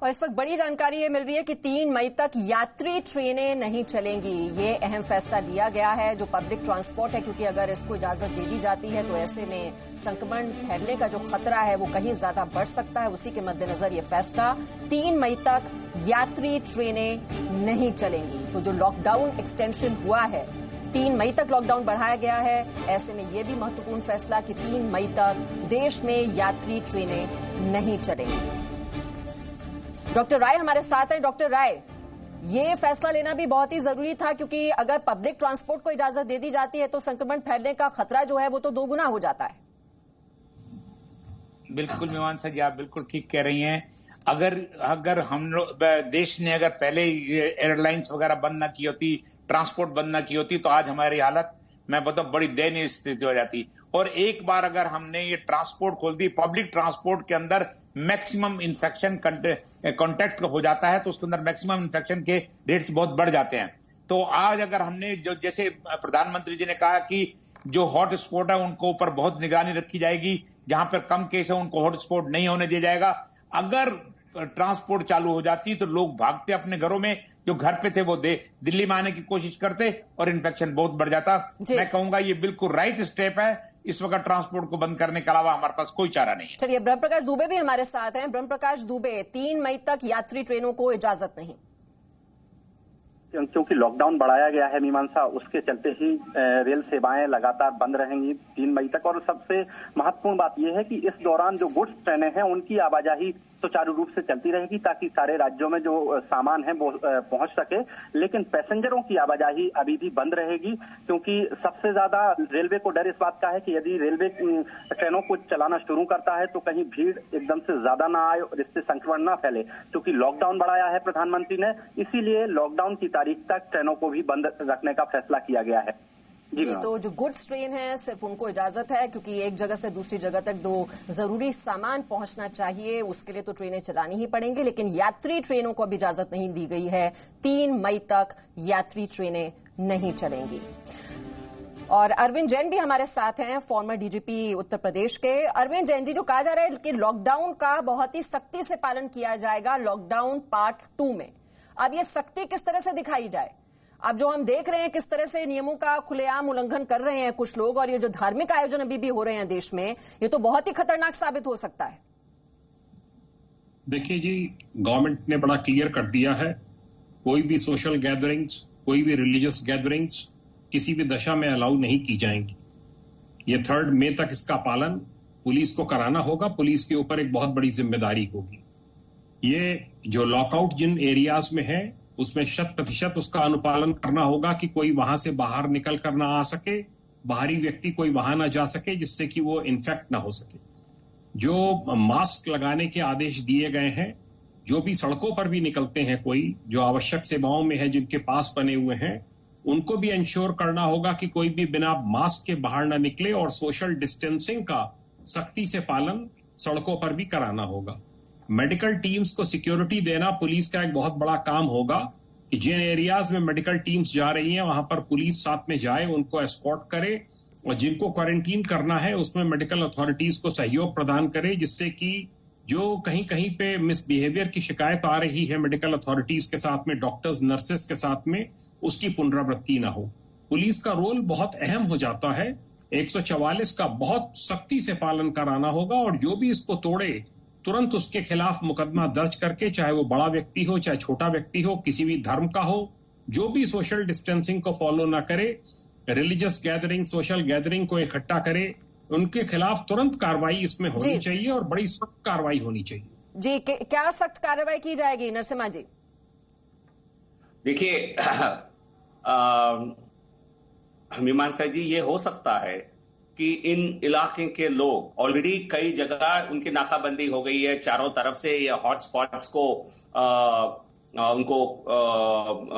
और इस वक्त बड़ी जानकारी ये मिल रही है कि 3 मई तक यात्री ट्रेनें नहीं चलेंगी। ये अहम फैसला लिया गया है जो पब्लिक ट्रांसपोर्ट है, क्योंकि अगर इसको इजाजत दे दी जाती है तो ऐसे में संक्रमण फैलने का जो खतरा है वो कहीं ज्यादा बढ़ सकता है। उसी के मद्देनजर ये फैसला 3 मई तक यात्री ट्रेनें नहीं चलेंगी। तो जो लॉकडाउन एक्सटेंशन हुआ है, 3 मई तक लॉकडाउन बढ़ाया गया है, ऐसे में यह भी महत्वपूर्ण फैसला कि 3 मई तक देश में यात्री ट्रेनें नहीं चलेंगी। डॉक्टर राय हमारे साथ हैं। डॉक्टर राय, ये फैसला लेना भी बहुत ही जरूरी था, क्योंकि अगर पब्लिक ट्रांसपोर्ट को इजाजत दे दी जाती है तो संक्रमण फैलने का खतरा जो है वो तो दोगुना हो जाता है। बिल्कुल मीमांसा जी, आप बिल्कुल ठीक कह रही हैं। अगर हम देश ने अगर पहले एयरलाइंस वगैरह बंद ना की होती, ट्रांसपोर्ट बंद ना की होती, तो आज हमारी हालत मैं बताऊं बड़ी दयनीय स्थिति हो जाती। और एक बार अगर हमने ये ट्रांसपोर्ट खोल दी, पब्लिक ट्रांसपोर्ट के अंदर मैक्सिमम इन्फेक्शन कॉन्टेक्ट हो जाता है, तो उसके अंदर मैक्सिमम इन्फेक्शन के रेट्स बहुत बढ़ जाते हैं। तो आज अगर हमने जो जैसे प्रधानमंत्री जी ने कहा कि जो हॉट स्पॉट है उनको ऊपर बहुत निगरानी रखी जाएगी, जहां पर कम केस है उनको हॉट स्पॉट नहीं होने दिया जाएगा। अगर ट्रांसपोर्ट चालू हो जाती तो लोग भागते अपने घरों में, जो घर पे थे वो दिल्ली में आने की कोशिश करते और इन्फेक्शन बहुत बढ़ जाता। मैं कहूंगा ये बिल्कुल राइट स्टेप है। इस वक्त ट्रांसपोर्ट को बंद करने के अलावा हमारे पास कोई चारा नहीं है। चलिए, ब्रह्म प्रकाश दुबे भी हमारे साथ हैं। ब्रह्म प्रकाश दुबे, 3 मई तक यात्री ट्रेनों को इजाजत नहीं, क्योंकि लॉकडाउन बढ़ाया गया है मीमांसा, उसके चलते ही रेल सेवाएं लगातार बंद रहेंगी 3 मई तक। और सबसे महत्वपूर्ण बात यह है कि इस दौरान जो गुड्स ट्रेनें हैं उनकी आवाजाही सुचारू रूप से चलती रहेगी, ताकि सारे राज्यों में जो सामान है वो पहुंच सके। लेकिन पैसेंजरों की आवाजाही अभी भी बंद रहेगी, क्योंकि सबसे ज्यादा रेलवे को डर इस बात का है कि यदि रेलवे ट्रेनों को चलाना शुरू करता है तो कहीं भीड़ एकदम से ज्यादा ना आए और इससे संक्रमण ना फैले। क्योंकि लॉकडाउन बढ़ाया है प्रधानमंत्री ने, इसीलिए लॉकडाउन की तारीख तक ट्रेनों को भी बंद रखने का फैसला किया गया है। जी, तो जो गुड्स ट्रेन है सिर्फ उनको इजाजत है, क्योंकि एक जगह से दूसरी जगह तक दो जरूरी सामान पहुंचना चाहिए, उसके लिए तो ट्रेनें चलानी ही पड़ेंगी। लेकिन यात्री ट्रेनों को भी इजाजत नहीं दी गई है। 3 मई तक यात्री ट्रेनें नहीं चलेंगी। और अरविंद जैन भी हमारे साथ हैं, फॉर्मर डीजीपी उत्तर प्रदेश के। अरविंद जैन जी, जो कहा जा रहा है कि लॉकडाउन का बहुत ही सख्ती से पालन किया जाएगा लॉकडाउन पार्ट 2 में, अब ये सख्ती किस तरह से दिखाई जाए? अब जो हम देख रहे हैं किस तरह से नियमों का खुलेआम उल्लंघन कर रहे हैं कुछ लोग, और ये जो धार्मिक आयोजन अभी भी हो रहे हैं देश में, ये तो बहुत ही खतरनाक साबित हो सकता है। देखिए जी, गवर्नमेंट ने बड़ा क्लियर कर दिया है, कोई भी सोशल गैदरिंग्स, कोई भी रिलीजियस गैदरिंग्स किसी भी दशा में अलाउ नहीं की जाएंगी। ये 3 मई तक इसका पालन पुलिस को कराना होगा। पुलिस के ऊपर एक बहुत बड़ी जिम्मेदारी होगी। ये जो लॉकआउट जिन एरियाज में है उसमें 100% उसका अनुपालन करना होगा कि कोई वहां से बाहर निकल कर ना आ सके, बाहरी व्यक्ति कोई वहां ना जा सके जिससे कि वो इन्फेक्ट ना हो सके। जो मास्क लगाने के आदेश दिए गए हैं, जो भी सड़कों पर भी निकलते हैं, कोई जो आवश्यक सेवाओं में है जिनके पास बने हुए हैं, उनको भी इंश्योर करना होगा कि कोई भी बिना मास्क के बाहर ना निकले, और सोशल डिस्टेंसिंग का सख्ती से पालन सड़कों पर भी कराना होगा। मेडिकल टीम्स को सिक्योरिटी देना पुलिस का एक बहुत बड़ा काम होगा कि जिन एरियाज में मेडिकल टीम्स जा रही हैं वहां पर पुलिस साथ में जाए, उनको एस्कॉर्ट करे, और जिनको क्वारंटीन करना है उसमें मेडिकल अथॉरिटीज को सहयोग प्रदान करे, जिससे कि जो कहीं कहीं पे मिसबिहेवियर की शिकायत आ रही है मेडिकल अथॉरिटीज के साथ में, डॉक्टर्स नर्सेस के साथ में, उसकी पुनरावृत्ति ना हो। पुलिस का रोल बहुत अहम हो जाता है। 144 का बहुत सख्ती से पालन कराना होगा, और जो भी इसको तोड़े तुरंत उसके खिलाफ मुकदमा दर्ज करके, चाहे वो बड़ा व्यक्ति हो चाहे छोटा व्यक्ति हो, किसी भी धर्म का हो, जो भी सोशल डिस्टेंसिंग को फॉलो ना करे, रिलीजियस गैदरिंग, सोशल गैदरिंग को इकट्ठा करे, उनके खिलाफ तुरंत कार्रवाई इसमें होनी चाहिए, और बड़ी सख्त कार्रवाई होनी चाहिए। जी, क्या सख्त कार्रवाई की जाएगी नरसिम्हा जी? देखिए मीमांसा जी, ये हो सकता है कि इन इलाके के लोग ऑलरेडी कई जगह उनकी नाकाबंदी हो गई है, चारों तरफ से ये हॉटस्पॉट्स को उनको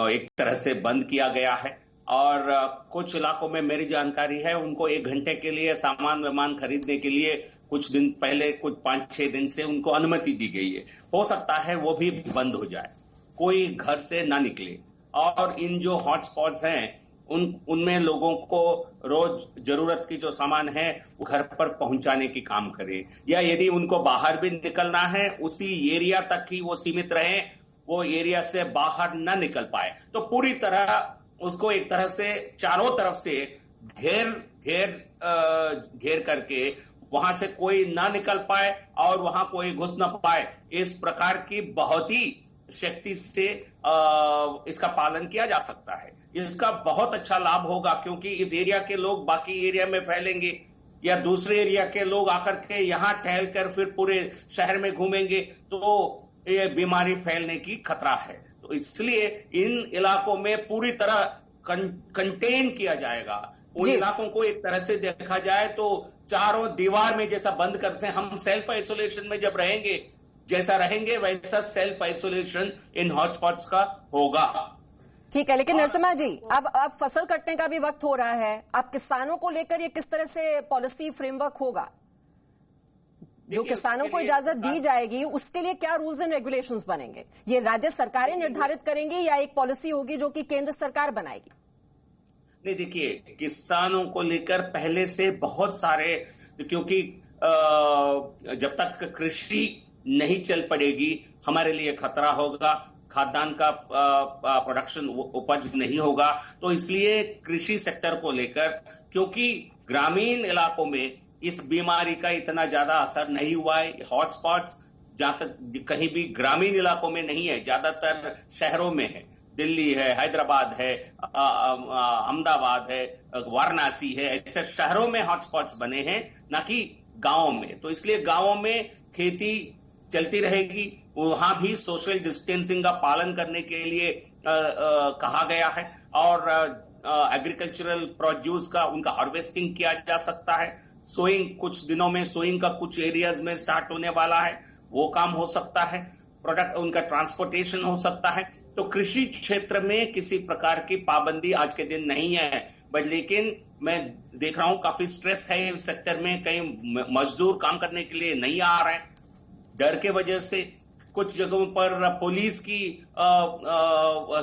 एक तरह से बंद किया गया है। और कुछ इलाकों में मेरी जानकारी है उनको 1 घंटे के लिए सामान वामान खरीदने के लिए कुछ दिन पहले, कुछ 5-6 दिन से उनको अनुमति दी गई है। हो सकता है वो भी बंद हो जाए, कोई घर से ना निकले। और इन जो हॉटस्पॉट्स हैं उनमें लोगों को रोज जरूरत की जो सामान है वो घर पर पहुंचाने की काम करे, या यदि उनको बाहर भी निकलना है उसी एरिया तक ही वो सीमित रहे, वो एरिया से बाहर न निकल पाए। तो पूरी तरह उसको एक तरह से चारों तरफ से घेर करके वहां से कोई ना निकल पाए और वहां कोई घुस ना पाए, इस प्रकार की बहुत ही शक्ति से इसका पालन किया जा सकता है। इसका बहुत अच्छा लाभ होगा क्योंकि इस एरिया के लोग बाकी एरिया में फैलेंगे या दूसरे एरिया के लोग आकर के यहां टहल कर फिर पूरे शहर में घूमेंगे, तो ये बीमारी फैलने की खतरा है। तो इसलिए इन इलाकों में पूरी तरह कंटेन किया जाएगा। उन इलाकों को एक तरह से देखा जाए तो चारों दीवार में जैसा बंद करते हैं, हम सेल्फ आइसोलेशन में जब रहेंगे, जैसा रहेंगे वैसा सेल्फ आइसोलेशन इन हॉटस्पॉट्स का होगा। ठीक है, लेकिन नरसिम्हा जी, अब फसल कटने का भी वक्त हो रहा है, अब किसानों को लेकर ये किस तरह से पॉलिसी फ्रेमवर्क होगा? जो किसानों को इजाजत दी जाएगी उसके लिए क्या रूल्स एंड रेगुलेशंस बनेंगे? ये राज्य सरकारें निर्धारित करेंगी या एक पॉलिसी होगी जो कि केंद्र सरकार बनाएगी? नहीं, देखिए, किसानों को लेकर पहले से बहुत सारे, क्योंकि जब तक कृषि नहीं चल पड़ेगी हमारे लिए खतरा होगा, खाद्यान्न का प्रोडक्शन उपज नहीं होगा। तो इसलिए कृषि सेक्टर को लेकर, क्योंकि ग्रामीण इलाकों में इस बीमारी का इतना ज्यादा असर नहीं हुआ है, हॉटस्पॉट्स जहां तक कहीं भी ग्रामीण इलाकों में नहीं है, ज्यादातर शहरों में है। दिल्ली है, हैदराबाद है, अहमदाबाद है, वाराणसी है, ऐसे शहरों में हॉटस्पॉट्स बने हैं, ना कि गांवों में। तो इसलिए गांवों में खेती चलती रहेगी, वहां भी सोशल डिस्टेंसिंग का पालन करने के लिए कहा गया है और एग्रीकल्चरल प्रोड्यूस का उनका हार्वेस्टिंग किया जा सकता है। सोइंग कुछ दिनों में, सोइंग का कुछ एरियाज में स्टार्ट होने वाला है, वो काम हो सकता है। प्रोडक्ट उनका ट्रांसपोर्टेशन हो सकता है। तो कृषि क्षेत्र में किसी प्रकार की पाबंदी आज के दिन नहीं है, बट लेकिन मैं देख रहा हूं काफी स्ट्रेस है इस सेक्टर में, कई मजदूर काम करने के लिए नहीं आ रहे हैं डर के वजह से। कुछ जगहों पर पुलिस की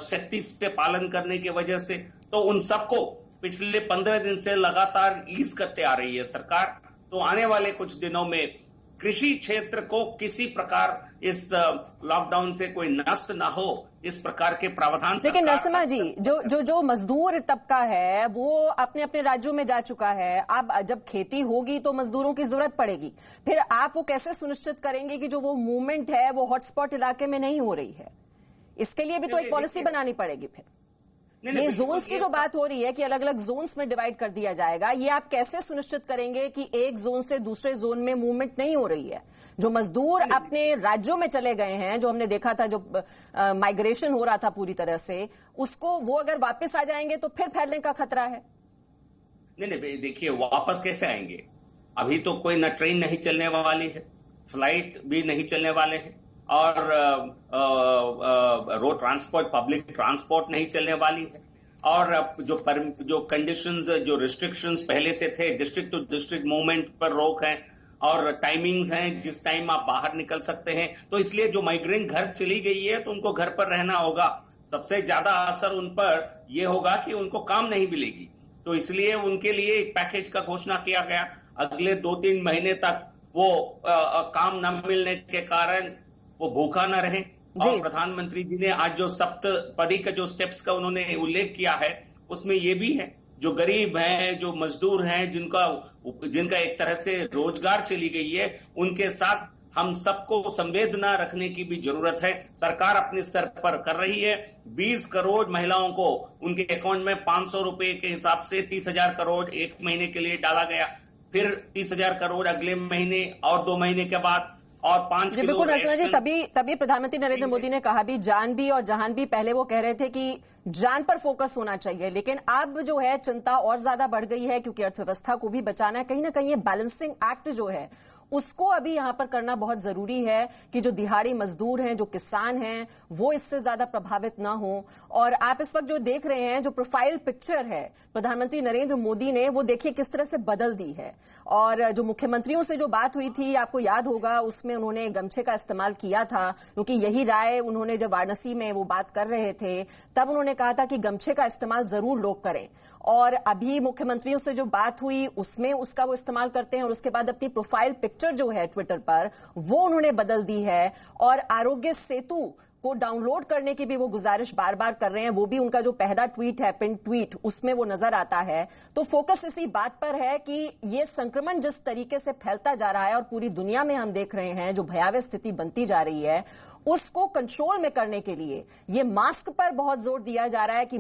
सख्ती से पालन करने की वजह से, तो उन सबको पिछले 15 दिन से लगातार ईज करते आ रही है सरकार। तो आने वाले कुछ दिनों में कृषि क्षेत्र को किसी प्रकार इस लॉकडाउन से कोई नष्ट ना हो, इस प्रकार के प्रावधान। लेकिन नरसिम्हा जी, जो मजदूर तबका है वो अपने अपने राज्यों में जा चुका है। अब जब खेती होगी तो मजदूरों की जरूरत पड़ेगी, फिर आप वो कैसे सुनिश्चित करेंगे कि जो वो मूवमेंट है वो हॉटस्पॉट इलाके में नहीं हो रही है? इसके लिए भी तो एक पॉलिसी बनानी पड़ेगी। फिर ये जोन्स की जो बात हो रही है कि अलग अलग जोन्स में डिवाइड कर दिया जाएगा, ये आप कैसे सुनिश्चित करेंगे कि एक जोन से दूसरे जोन में मूवमेंट नहीं हो रही है? जो मजदूर अपने राज्यों में चले गए हैं, जो हमने देखा था, जो माइग्रेशन हो रहा था पूरी तरह से, उसको वो अगर वापस आ जाएंगे तो फिर फैलने का खतरा है। नहीं, देखिए, वापस कैसे आएंगे? अभी तो कोई न ट्रेन नहीं चलने वाली है, फ्लाइट भी नहीं चलने वाले हैं और रोड ट्रांसपोर्ट, पब्लिक ट्रांसपोर्ट नहीं चलने वाली है। और जो कंडीशंस, जो रिस्ट्रिक्शंस पहले से थे, डिस्ट्रिक्ट टू डिस्ट्रिक्ट मूवमेंट पर रोक है और टाइमिंग्स हैं जिस टाइम आप बाहर निकल सकते हैं। तो इसलिए जो माइग्रेंट घर चली गई है तो उनको घर पर रहना होगा। सबसे ज्यादा असर उन पर यह होगा कि उनको काम नहीं मिलेगी। तो इसलिए उनके लिए एक पैकेज का घोषणा किया गया। अगले 2-3 महीने तक वो काम न मिलने के कारण वो भूखा न रहे। और प्रधानमंत्री जी ने आज जो सप्तपदी का जो स्टेप्स का उन्होंने उल्लेख किया है, उसमें ये भी है जो गरीब हैं, जो मजदूर हैं, जिनका एक तरह से रोजगार चली गई है, उनके साथ हम सबको संवेदना रखने की भी जरूरत है। सरकार अपने स्तर पर कर रही है। 20 करोड़ महिलाओं को उनके अकाउंट में 500 रुपए के हिसाब से 30,000 करोड़ एक महीने के लिए डाला गया, फिर 30,000 करोड़ अगले महीने और 2 महीने के बाद, और 5 किलो। बिल्कुल नरसिम्हा जी, तभी प्रधानमंत्री नरेंद्र मोदी ने कहा भी जान भी और जहान भी। पहले वो कह रहे थे कि जान पर फोकस होना चाहिए, लेकिन अब जो है चिंता और ज्यादा बढ़ गई है क्योंकि अर्थव्यवस्था को भी बचाना है। कहीं ना कहीं ये बैलेंसिंग एक्ट जो है उसको अभी यहां पर करना बहुत जरूरी है कि जो दिहाड़ी मजदूर हैं, जो किसान हैं, वो इससे ज्यादा प्रभावित ना हो। और आप इस वक्त जो देख रहे हैं, जो प्रोफाइल पिक्चर है प्रधानमंत्री नरेंद्र मोदी ने, वो देखिए किस तरह से बदल दी है। और जो मुख्यमंत्रियों से जो बात हुई थी, आपको याद होगा, उसमें उन्होंने गमछे का इस्तेमाल किया था, क्योंकि यही राय उन्होंने जब वाराणसी में वो बात कर रहे थे तब उन्होंने उन्होंने कहा था कि गमछे का इस्तेमाल जरूर लोग करें, और अभी मुख्यमंत्रियों से जो बात हुई उसमें उसका वो इस्तेमाल करते हैं, और उसके बाद अपनी प्रोफाइल पिक्चर जो है ट्विटर पर वो उन्होंने बदल दी है, और आरोग्य सेतु को डाउनलोड करने की भी वो गुजारिश बार बार कर रहे हैं। वो भी उनका जो पहला ट्वीट है, पिन ट्वीट, उसमें वो नजर आता है। तो फोकस इसी बात पर है कि ये संक्रमण जिस तरीके से फैलता जा रहा है और पूरी दुनिया में हम देख रहे हैं जो भयावह स्थिति बनती जा रही है, उसको कंट्रोल में करने के लिए ये मास्क पर बहुत जोर दिया जा रहा है कि